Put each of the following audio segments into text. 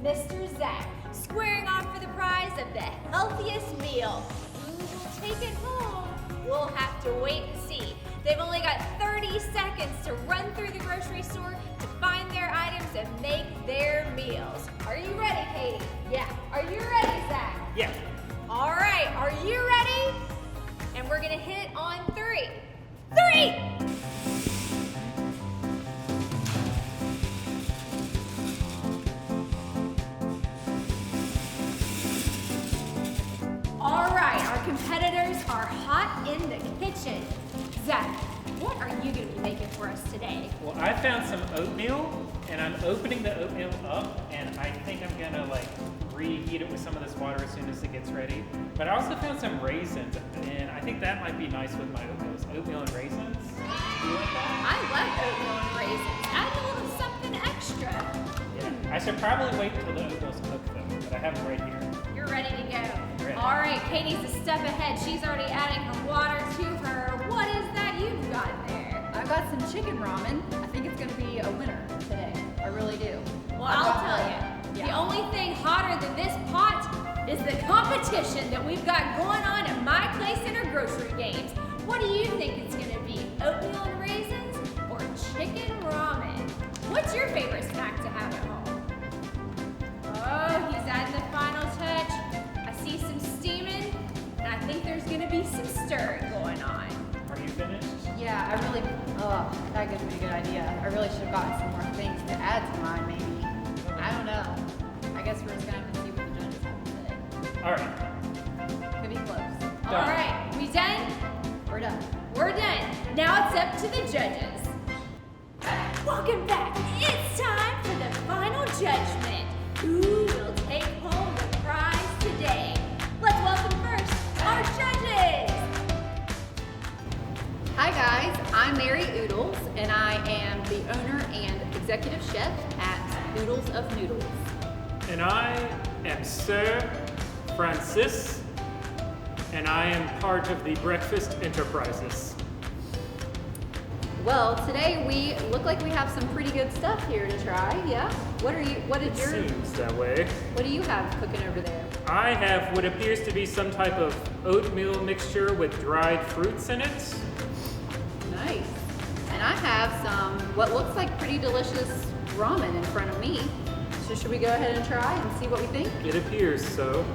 Mr. Zack, squaring off for the prize of the healthiest meal. Who will take it home? We'll have to wait and see. They've only got 30 seconds to run through the grocery store to find their items and make their meals. Are you ready, Katie? Yeah. Are you ready, Zack? Yeah. All right, are you ready? And we're gonna hit on 3. 3! All right, our competitors are hot in the kitchen. Zack, what are you gonna be making for us today? Well, I found some oatmeal, and I'm opening the oatmeal up, and I think I'm gonna reheat it with some of this water as soon as it gets ready. But I also found some raisins, and I think that might be nice with my oatmeal. Oatmeal and raisins. Do you like that? I love oatmeal and raisins. Add a little something extra. Yeah. I should probably wait until the oatmeal's cooked though, but I have it right here. You're ready to go. Ready. All right, Katie's a step ahead. She's already adding her water to her. What is that you've got there? I've got some chicken ramen. I think it's gonna be a winner today. I really do. Well, I'll tell you. Yeah. The only thing hotter than this pot is the competition that we've got going on at my Clay Center grocery games. What do you think it's gonna be? Oatmeal and raisins or chicken ramen? What's your favorite snack to have at home? Oh, he's adding the final touch. I see some steaming, and I think there's gonna be some stirring going on. Are you finished? Yeah, that gives me a good idea. I really should have gotten some more things to add to mine, maybe. I don't know. I guess we're just gonna have to see what the judges have to say. All right. Could be close. All right, we done? We're done. We're done. Now it's up to the judges. Welcome back. It's time for the final judgment. Who will take home the prize today? Let's welcome first our judges. Hi guys, I'm Mary Oodles, and I am the owner and executive chef at Oodles of Noodles. And I am Sir Francis, and I am part of the Breakfast Enterprises. Well, today we look like we have some pretty good stuff here to try. Yeah. What Seems that way. What do you have cooking over there? I have what appears to be some type of oatmeal mixture with dried fruits in it. Nice. And I have some what looks like pretty delicious ramen in front of me. So should we go ahead and try and see what we think? It appears so.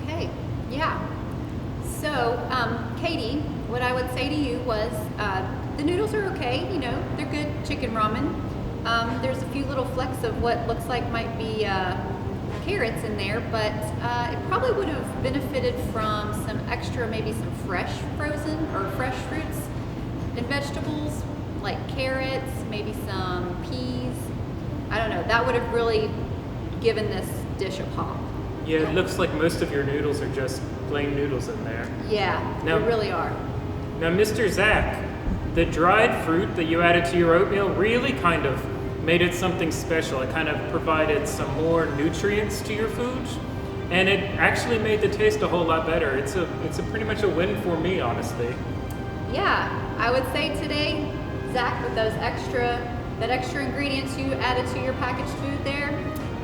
Okay, yeah. So, Katie, what I would say to you was the noodles are okay, they're good chicken ramen. There's a few little flecks of what looks like might be carrots in there, but it probably would have benefited from some extra, maybe some fresh frozen or fresh fruits and vegetables like carrots, maybe some peas. I don't know, that would have really given this dish a pop. Yeah, it looks like most of your noodles are just plain noodles in there. Yeah, Now- they really are. Now, Mr. Zack, the dried fruit that you added to your oatmeal really kind of made it something special. It kind of provided some more nutrients to your food, and it actually made the taste a whole lot better. It's a pretty much a win for me, honestly. Yeah, I would say today, Zack, with that extra ingredients you added to your packaged food there,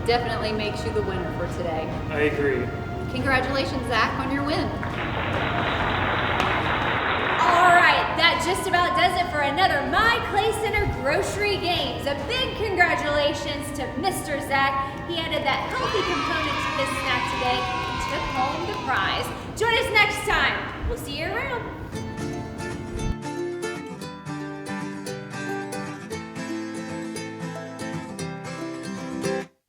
definitely makes you the winner for today. I agree. Congratulations, Zack, on your win. All right, that just about does it for another My Clay Center Grocery Games. A big congratulations to Mr. Zack. He added that healthy component to his snack today and took home the prize. Join us next time. We'll see you around.